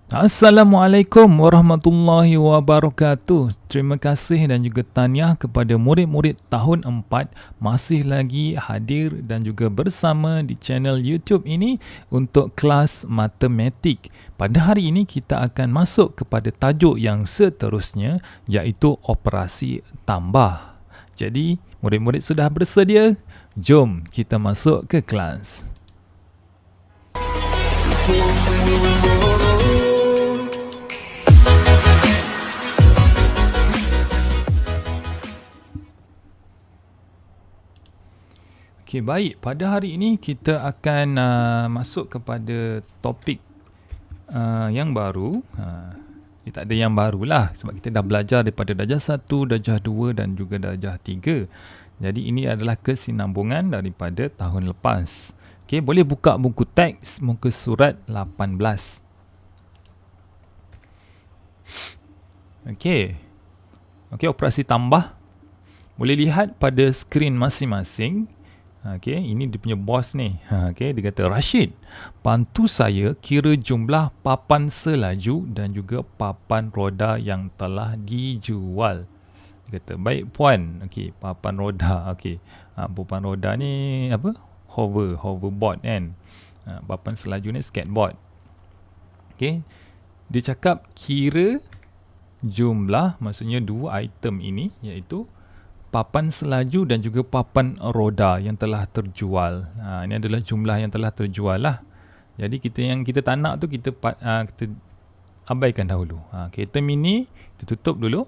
Assalamualaikum warahmatullahi wabarakatuh. Terima kasih dan juga tahniah kepada murid-murid tahun 4 masih lagi hadir dan juga bersama di channel YouTube ini untuk kelas matematik. Pada hari ini kita akan masuk kepada tajuk yang seterusnya, iaitu operasi tambah. Jadi, murid-murid sudah bersedia? Jom kita masuk ke kelas. Okey, baik. Pada hari ini kita akan masuk kepada topik yang baru. Tak ada yang barulah sebab kita dah belajar daripada darjah 1, darjah 2 dan juga darjah 3. Jadi ini adalah kesinambungan daripada tahun lepas. Okey, boleh buka buku teks muka surat 18. Okey. Okey, operasi tambah. Boleh lihat pada skrin masing-masing. Okay, ini dia punya bos ni. Okay, dia kata, Rashid, bantu saya kira jumlah papan selaju dan juga papan roda yang telah dijual. Dia kata, baik puan. Okay, papan roda. Okay, papan roda ni apa? Hoverboard kan. Papan selaju ni skateboard. Okay, dia cakap kira jumlah, maksudnya dua item ini, iaitu papan selaju dan juga papan roda yang telah terjual. Ini adalah jumlah yang telah terjual lah. Jadi yang kita tak nak tu kita abaikan dahulu. Kereta mini kita tutup dulu.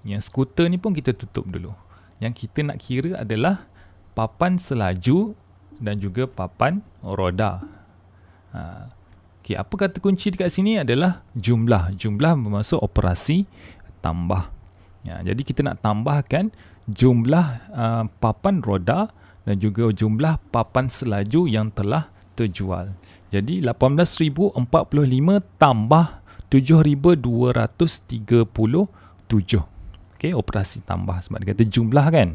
Yang skuter ni pun kita tutup dulu. Yang kita nak kira adalah papan selaju dan juga papan roda. Okay, apa kata kunci dekat sini adalah jumlah. Jumlah bermaksud operasi tambah. Jadi kita nak tambahkan jumlah papan roda dan juga jumlah papan selaju yang telah terjual. Jadi 18,045 tambah 7,237. Okey, operasi tambah sebab dia kata jumlah kan.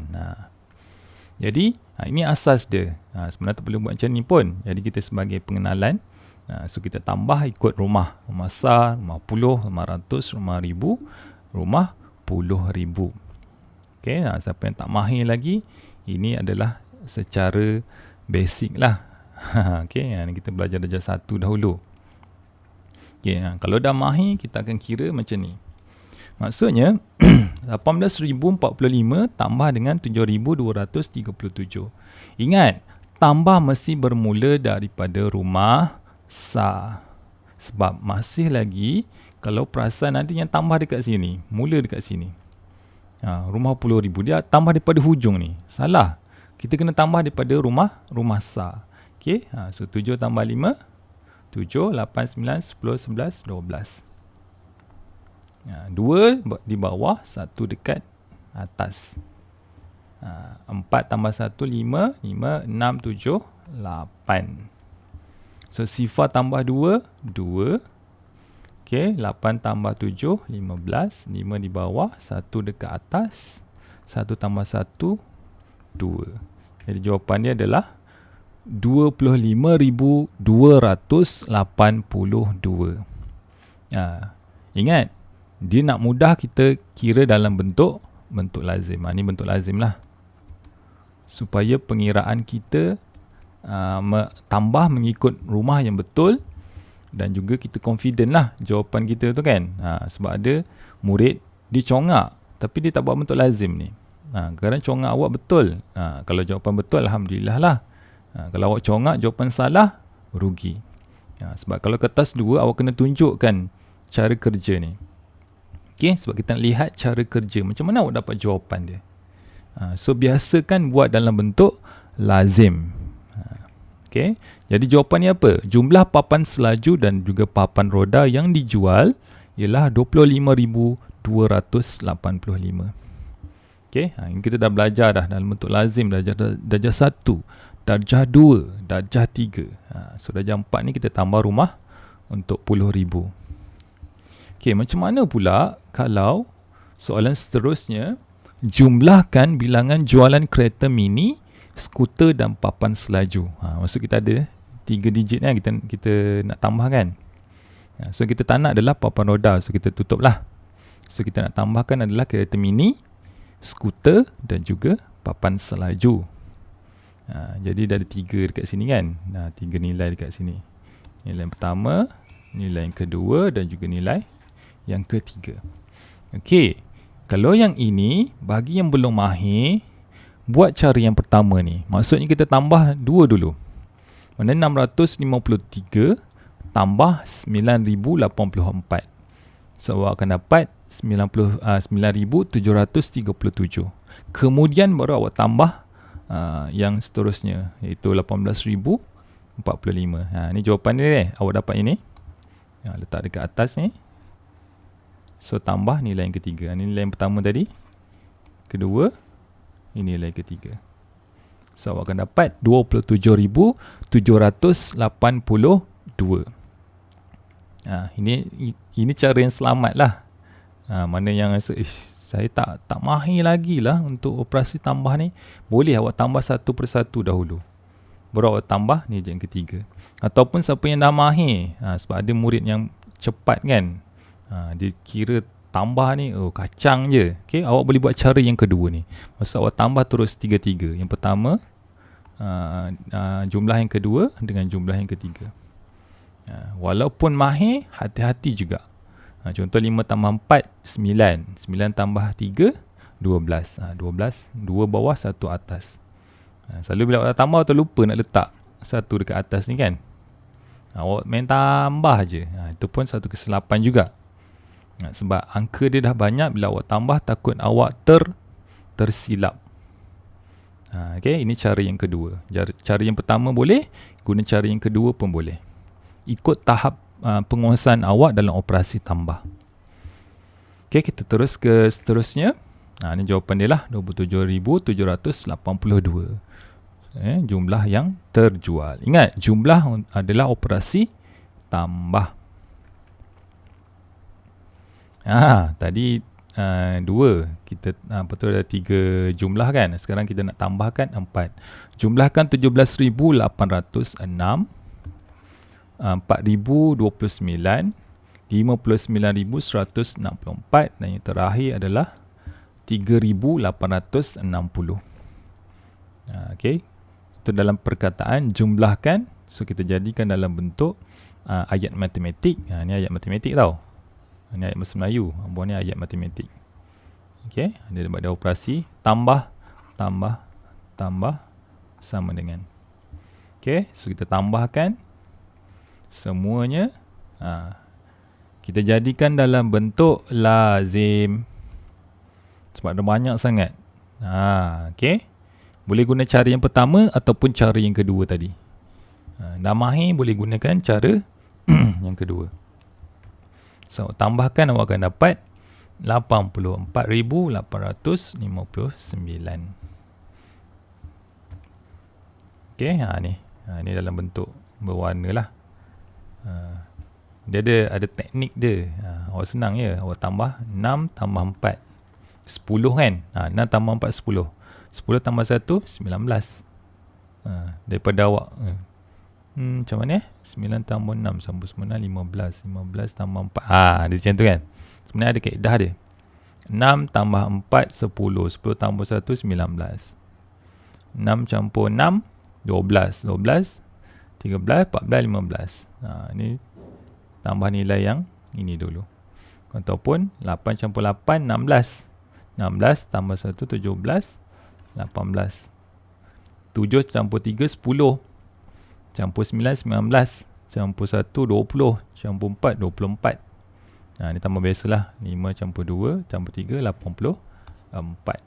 Jadi ini asas dia. Sebenarnya tak perlu buat macam ni pun. Jadi kita sebagai pengenalan, so kita tambah ikut rumah. Rumah sar, rumah puluh, rumah ratus, rumah ribu, rumah puluh ribu. Okay, siapa yang tak mahir lagi, ini adalah secara basic lah. Okay, kita belajar darjah 1 dahulu. Okay, kalau dah mahir, kita akan kira macam ni. Maksudnya, 18,045 tambah dengan 7,237. Ingat, tambah mesti bermula daripada rumah sar. Sebab masih lagi, kalau perasan ada yang tambah dekat sini, mula dekat sini. Rumah 10,000 dia tambah daripada hujung ni. Salah. Kita kena tambah daripada rumah sar. Okey, so 7 tambah 5, 7, 8, 9, 10, 11, 12. 2 di bawah, 1 dekat atas. 4 tambah 1, 5, 5, 6, 7, 8. So sifar tambah 2, 2. Okay, 8 tambah 7, 15. 5 di bawah, 1 dekat atas. 1 tambah 1, 2. Jadi jawapan dia adalah 25,282. Ingat, dia nak mudah kita kira dalam bentuk lazim. Ini bentuk lazim lah. Supaya pengiraan kita tambah mengikut rumah yang betul. Dan juga kita confident lah jawapan kita tu kan. Sebab ada murid dia congak tapi dia tak buat bentuk lazim ni. Kadang congak awak betul. Kalau jawapan betul, Alhamdulillah lah. Kalau awak congak jawapan salah, rugi. Sebab kalau kertas 2, awak kena tunjukkan cara kerja ni. Okay, sebab kita nak lihat cara kerja. Macam mana awak dapat jawapan dia. So biasakan buat dalam bentuk lazim. Okay. Jadi jawapannya apa? Jumlah papan selaju dan juga papan roda yang dijual ialah 25,285. Okay. Ini kita dah belajar dah dalam bentuk lazim darjah 1, darjah 2, darjah 3. So darjah 4 ni kita tambah rumah untuk puluh ribu. Okay, macam mana pula kalau soalan seterusnya, jumlahkan bilangan jualan kereta mini, skuter dan papan selaju. Maksud kita ada 3 digit kan, kita nak tambah kan. So kita tak nak adalah papan roda, so kita tutup lah. So kita nak tambahkan adalah kereta mini, skuter dan juga papan selaju. Jadi dah ada 3 dekat sini kan. 3 nilai dekat sini. Nilai yang pertama, nilai yang kedua dan juga nilai yang ketiga. Okey, kalau yang ini, bagi yang belum mahir, buat cara yang pertama ni. Maksudnya kita tambah 2 dulu. Mana 653 tambah 9084. So awak akan dapat 9,737. Kemudian baru awak tambah yang seterusnya, iaitu 18,045. Ni jawapan dia. Awak dapat ini. Letak dekat atas ni. So tambah nilai yang ketiga. Ini nilai yang pertama tadi. Kedua. Ini nilai ketiga. So awak akan dapat 27,782. Ini cara yang selamat lah. Mana yang rasa saya tak mahir lagi lah untuk operasi tambah ni, boleh awak tambah satu persatu dahulu, baru awak tambah ni yang ketiga. Ataupun siapa yang dah mahir, sebab ada murid yang cepat kan, dia kira tambah ni kacang je. Okay, awak boleh buat cara yang kedua ni. Maksud awak tambah terus 3-3. Yang pertama jumlah yang kedua dengan jumlah yang ketiga. Walaupun mahir, hati-hati juga. Contoh 5 tambah 4, 9. 9 tambah 3, 12. 12, 2 bawah, 1 atas. Selalu bila awak tambah, awak lupa nak letak 1 dekat atas ni kan. Awak main tambah je. Itu pun satu kesilapan juga. Sebab angka dia dah banyak, bila awak tambah takut awak tersilap. Okay, ini cara yang kedua. Cara yang pertama boleh, guna cara yang kedua pun boleh. Ikut tahap penguasaan awak dalam operasi tambah. Okay, kita terus ke seterusnya. Ini jawapan dia lah, 27,782. Jumlah yang terjual. Ingat, jumlah adalah operasi tambah. Tadi 2. Kita betul ada 3 jumlah kan. Sekarang kita nak tambahkan 4. Jumlahkan 17,806, 4,029, 59,164 dan yang terakhir adalah 3,860. Okay, itu dalam perkataan jumlahkan. So kita jadikan dalam bentuk ayat matematik. Ni ayat matematik tau. Ni ayat bahasa Melayu. Buat ni ayat matematik. Okay, dia buat operasi tambah, tambah, tambah sama dengan. Okay, so kita tambahkan semuanya. Kita jadikan dalam bentuk lazim. Sebab ada banyak sangat. Okay, boleh guna cara yang pertama ataupun cara yang kedua tadi. Dah mahir, boleh gunakan cara yang kedua. So tambahkan, awak akan dapat 84,859. Okay, ni dalam bentuk berwarna lah. Dia ada teknik dia. Awak senang je. Awak tambah 6 tambah 4, 10 kan. 6 tambah 4, 10. 10 tambah 1, 19. Daripada awak macam mana 9 tambah 6 sambung sembilan, 15. 15 tambah 4. Dia macam tu kan. Sebenarnya ada kaedah dia. 6 tambah 4, 10. 10 tambah 1, 19. 6 campur 6, 12. 12, 13, 14, 15. Ni tambah nilai yang ini dulu. Ataupun 8 campur 8, 16. 16 tambah 1, 17. 18. 7 campur 3, 10. Campur 9, 19. Campur 1, 20. Campur 4, 24. Ni tambah biasalah. 5 campur 2, campur 3, 84.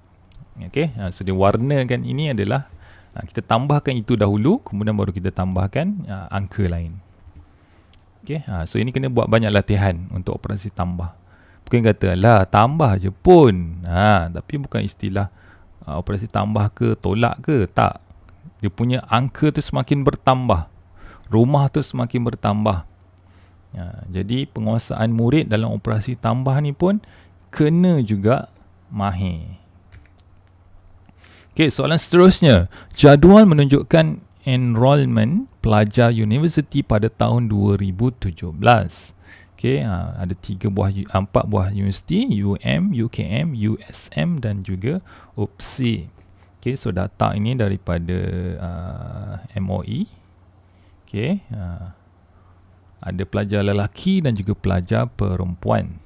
Okay, so dia warnakan ini adalah kita tambahkan itu dahulu, kemudian baru kita tambahkan angka lain. Okay, so ini kena buat banyak latihan untuk operasi tambah. Bukan kata lah tambah je pun. Tapi bukan istilah operasi tambah ke tolak ke, tak. Dia punya angka tu semakin bertambah, rumah tu semakin bertambah. Jadi penguasaan murid dalam operasi tambah ni pun kena juga mahir. Okay, soalan seterusnya. Jadual menunjukkan enrolment pelajar universiti pada tahun 2017. Okey, ada 4 buah universiti, UKM, USM dan juga UPSI. Okey, so data ini daripada MOE. Okey, ada pelajar lelaki dan juga pelajar perempuan.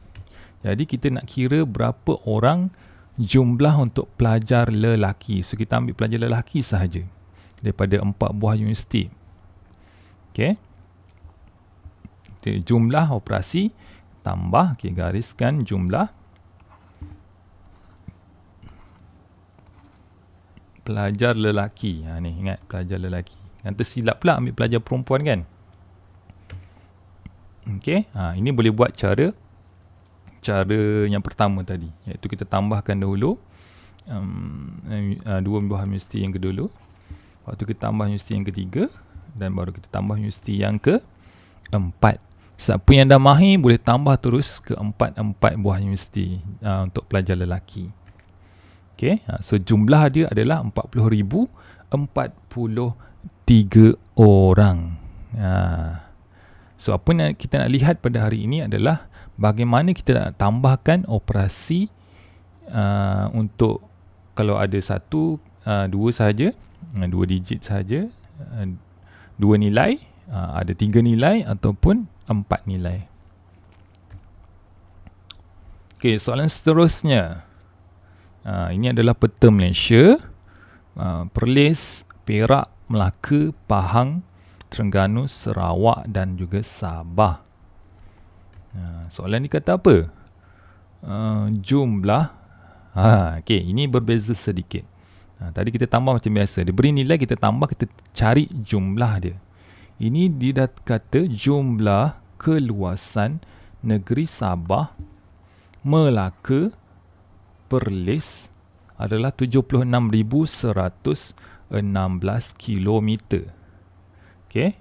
Jadi kita nak kira berapa orang jumlah untuk pelajar lelaki. So kita ambil pelajar lelaki sahaja daripada 4 buah universiti. Okey. Jumlah operasi tambah, gariskan jumlah pelajar lelaki. Ni ingat pelajar lelaki. Nanti silap pula ambil pelajar perempuan kan. Okey, ini boleh buat cara yang pertama tadi, iaitu kita tambahkan dahulu 2 buah universiti yang kedua, waktu kita tambah universiti yang ketiga dan baru kita tambah universiti yang keempat. Siapa yang dah mahir boleh tambah terus ke 4 buah universiti untuk pelajar lelaki. Okey, so jumlah dia adalah 40,043 orang. So apa yang kita nak lihat pada hari ini adalah bagaimana kita nak tambahkan operasi untuk kalau ada 1, 2 sahaja, 2 digit sahaja, 2 nilai, ada 3 nilai ataupun 4 nilai. Okey, soalan seterusnya. Ini adalah peta Malaysia. Perlis, Perak, Melaka, Pahang, Terengganu, Sarawak dan juga Sabah. Soalan ni kata apa? Jumlah. Okey, ini berbeza sedikit. Tadi kita tambah macam biasa. Dia beri nilai, kita tambah, kita cari jumlah dia. Ini dia kata jumlah keluasan negeri Sabah, Melaka, Perlis adalah 76,116 kilometer. Okey.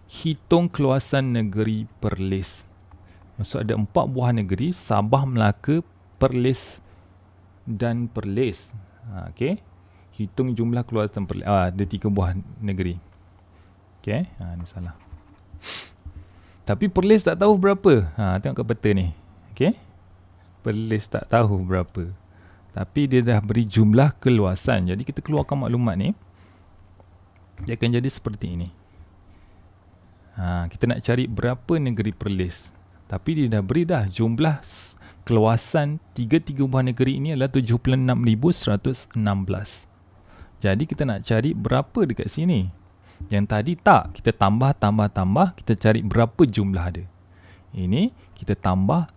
Hitung keluasan negeri Perlis. Maksud ada 4 buah negeri, Sabah, Melaka, Perlis dan Perlis. Okey. Hitung jumlah keluasan Perlis. Ada 3 buah negeri. Okey, ni salah. Tapi Perlis tak tahu berapa. Tengok kat peta ni. Okey. Perlis tak tahu berapa. Tapi dia dah beri jumlah keluasan. Jadi kita keluarkan maklumat ni. Dia akan jadi seperti ini. Kita nak cari berapa negeri Perlis. Tapi dia dah beri dah jumlah keluasan 3 buah negeri ini adalah 76,116. Jadi kita nak cari berapa dekat sini. Yang tadi tak, kita tambah, kita cari berapa jumlah dia. Ini kita tambah,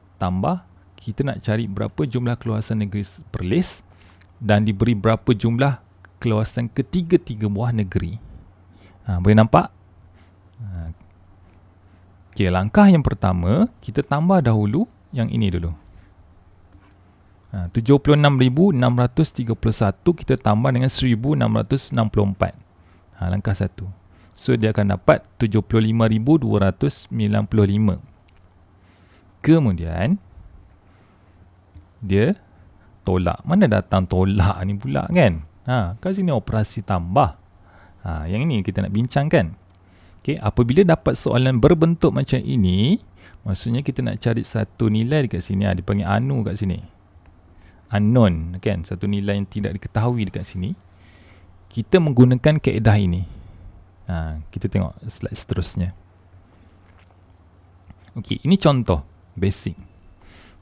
kita nak cari berapa jumlah keluasan negeri Perlis dan diberi berapa jumlah keluasan ketiga-tiga buah negeri. Boleh nampak? Okey, langkah yang pertama, kita tambah dahulu yang ini dulu. 76,631 kita tambah dengan 1,664. Langkah 1. So dia akan dapat 75,295. Kemudian dia tolak. Mana datang tolak ni pula kan? Kat sini operasi tambah. Yang ini kita nak bincangkan. Okay, apabila dapat soalan berbentuk macam ini, maksudnya kita nak cari satu nilai dekat sini. Dipanggil anu kat sini. Unknown, kan? Satu nilai yang tidak diketahui dekat sini. Kita menggunakan kaedah ini. Kita tengok slide seterusnya. Okey, ini contoh basic.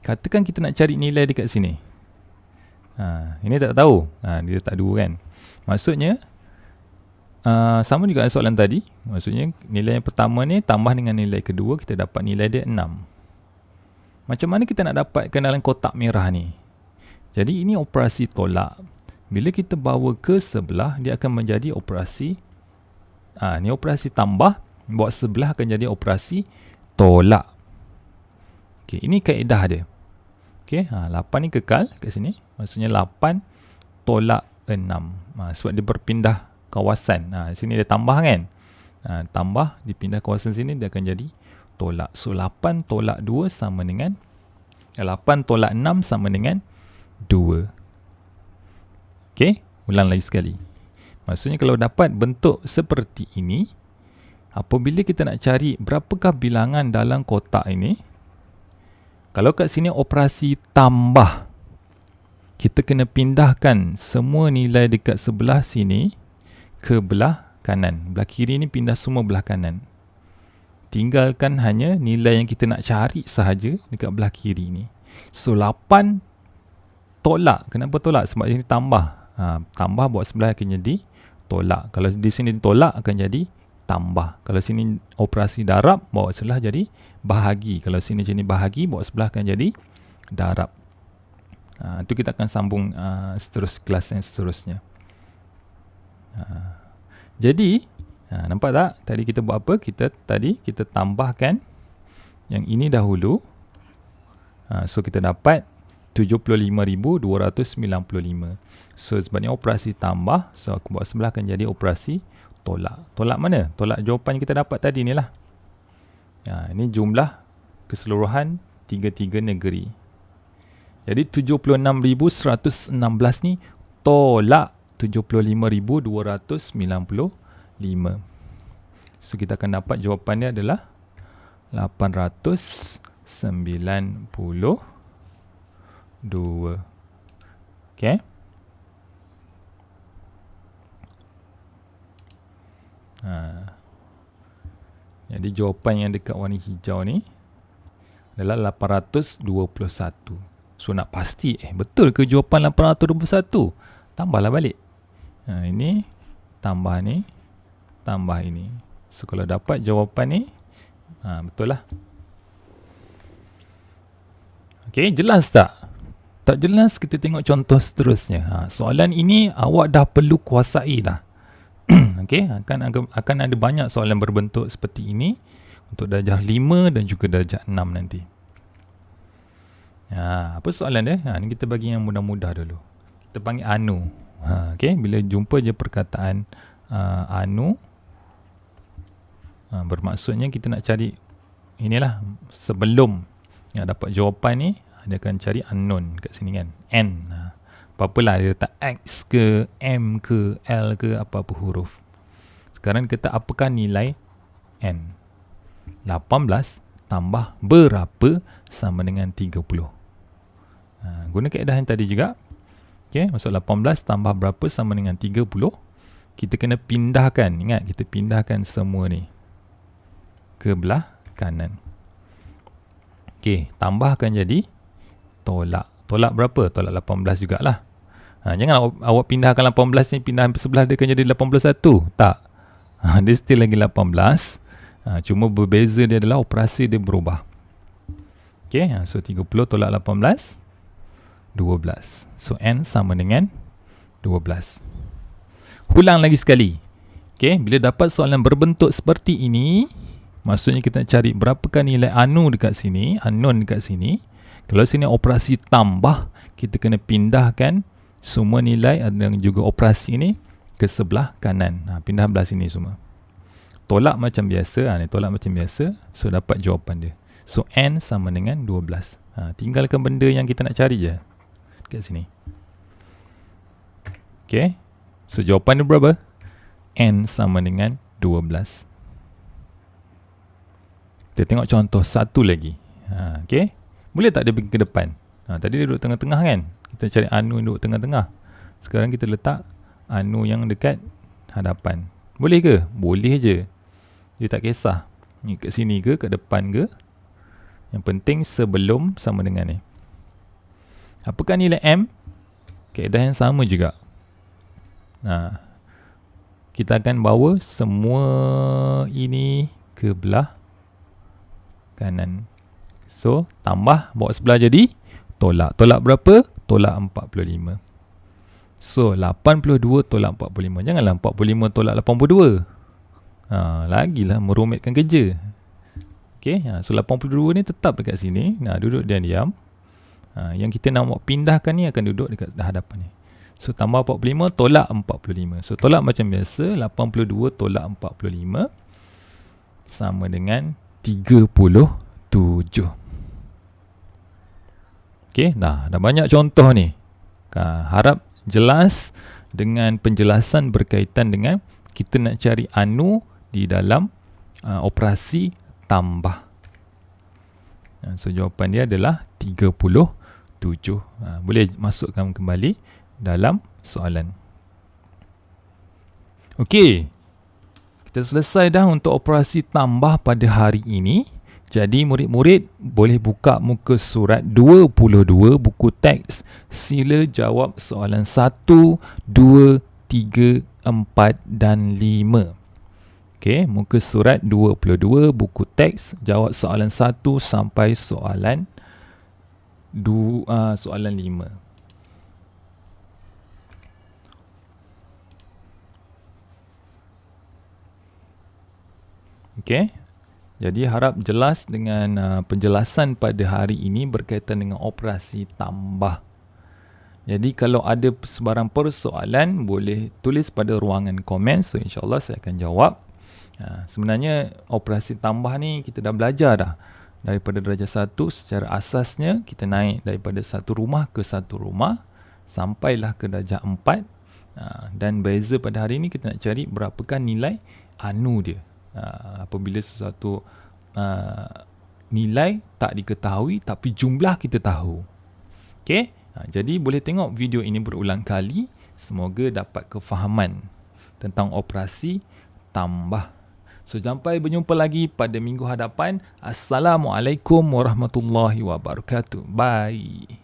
Katakan kita nak cari nilai dekat sini. Ini tak tahu. Dia tak dua kan. Maksudnya sama juga soalan tadi. Maksudnya nilai yang pertama ni tambah dengan nilai kedua, kita dapat nilai dia 6. Macam mana kita nak dapatkan dalam kotak merah ni? Jadi ini operasi tolak. Bila kita bawa ke sebelah, dia akan menjadi operasi ni operasi tambah, bawa sebelah akan jadi operasi tolak. Okey, ini kaedah dia. Okey, 8 ni kekal kat sini. Maksudnya 8 tolak 6. Sebab dia berpindah kawasan. Sini dia tambah kan. Tambah, dipindah kawasan sini, dia akan jadi tolak. So 8 tolak 2 sama dengan 8 tolak 6 sama dengan 2. Okey, ulang lagi sekali. Maksudnya kalau dapat bentuk seperti ini, Apabila kita nak cari berapakah bilangan dalam kotak ini, kalau kat sini operasi tambah, kita kena pindahkan semua nilai dekat sebelah sini ke belah kanan. Belah kiri ni pindah semua belah kanan. Tinggalkan hanya nilai yang kita nak cari sahaja dekat belah kiri ni. So 8 tolak. Kenapa tolak? Sebab ini tambah. Tambah buat sebelah akan jadi tolak. Kalau di sini tolak akan jadi tambah. Kalau sini operasi darab, bawa sebelah jadi bahagi. Kalau sini jadi bahagi, bawa sebelah akan jadi darab. Itu kita akan sambung kelas yang seterusnya. Jadi nampak tak? Tadi kita buat apa? Kita tambahkan yang ini dahulu. So kita dapat 75,295. So sebabnya operasi tambah, so aku buat sebelah akan jadi operasi tolak. Tolak mana? Tolak jawapan yang kita dapat tadi ni lah. Ini jumlah keseluruhan 33 negeri. Jadi 76,116 ni tolak 75,295. So kita akan dapat jawapannya adalah 892. Okay. Jadi jawapan yang dekat warna hijau ni adalah 821. So nak pasti betul ke jawapan 821? Tambahlah balik. Ini tambah ni, tambah ini. So kalau dapat jawapan ni, betul lah. Okay, jelas tak? Tak jelas, kita tengok contoh seterusnya. Soalan ini awak dah perlu kuasai dah. Okay, akan ada banyak soalan berbentuk seperti ini untuk darjah 5 dan juga darjah 6 nanti. Apa soalan dia? Ni kita bagi yang mudah-mudah dulu. Kita panggil anu. Okay, bila jumpa je perkataan anu, bermaksudnya kita nak cari inilah sebelum dapat jawapan ni, dia akan cari unknown kat sini kan, n. Apa-apalah dia letak x ke, m ke, l ke, apa-apa huruf. Sekarang kita apakah nilai n? 18 tambah berapa sama dengan 30. Guna kaedah yang tadi juga. Okay, maksud 18 tambah berapa sama dengan 30. Kita kena pindahkan, ingat kita pindahkan semua ni ke belah kanan. Okay, tambahkan jadi tolak. Tolak berapa? Tolak 18 jugalah. Jangan awak pindahkan 18 ni, pindah sebelah dia akan jadi 81. Tak. Dia still lagi 18. Cuma berbeza dia adalah operasi dia berubah. Okay, so 30 tolak 18, 12. So n sama dengan 12. Ulang lagi sekali. Okay, bila dapat soalan berbentuk seperti ini, maksudnya kita nak cari berapakah nilai anu dekat sini, unknown dekat sini. Kalau sini operasi tambah, kita kena pindahkan semua nilai dan juga operasi ini ke sebelah kanan. Pindah belah sini semua. Tolak macam biasa. Ni tolak macam biasa. So dapat jawapan dia. So n sama dengan 12. Tinggalkan benda yang kita nak cari je dekat sini. Okay. So jawapan dia berapa? N sama dengan 12. Kita tengok contoh satu lagi. Okay. Boleh tak dia pergi ke depan? Tadi dia duduk tengah-tengah kan? Kita cari anu yang duduk tengah-tengah. Sekarang kita letak anu yang dekat hadapan. Boleh ke? Boleh je. Dia tak kisah. Ni kat sini ke, kat depan ke. Yang penting sebelum sama dengan ni. Apakah nilai M? Kaedah yang sama juga. Kita akan bawa semua ini ke belah kanan. So, tambah, bawa sebelah jadi tolak. Tolak berapa? Tolak 45. So, 82 tolak 45. Janganlah 45 tolak 82. Lagilah merumitkan kerja. Okay, so 82 ni tetap dekat sini. Duduk dan diam. Yang kita nak pindahkan ni akan duduk dekat hadapan ni. So, tambah 45 tolak 45. So, tolak macam biasa. 82 tolak 45 sama dengan 37. Okay, dah banyak contoh ni. Harap jelas dengan penjelasan berkaitan dengan kita nak cari anu di dalam operasi tambah. So jawapan dia adalah 37. Boleh masukkan kembali dalam soalan. Okey, kita selesai dah untuk operasi tambah pada hari ini. Jadi murid-murid boleh buka muka surat 22 buku teks. Sila jawab soalan 1, 2, 3, 4 dan 5. Okey, muka surat 22 buku teks, jawab soalan 1 sampai soalan 5. Okey. Jadi harap jelas dengan penjelasan pada hari ini berkaitan dengan operasi tambah. Jadi kalau ada sebarang persoalan boleh tulis pada ruangan komen, so insyaAllah saya akan jawab. Sebenarnya operasi tambah ni kita dah belajar dah. Daripada darjah 1 secara asasnya kita naik daripada satu rumah ke satu rumah sampailah ke darjah 4. Dan beza pada hari ini kita nak cari berapakah nilai anu dia. Apabila sesuatu nilai tak diketahui tapi jumlah kita tahu. Okey, jadi boleh tengok video ini berulang kali, semoga dapat kefahaman tentang operasi tambah. So sampai berjumpa lagi pada minggu hadapan. Assalamualaikum warahmatullahi wabarakatuh. Bye.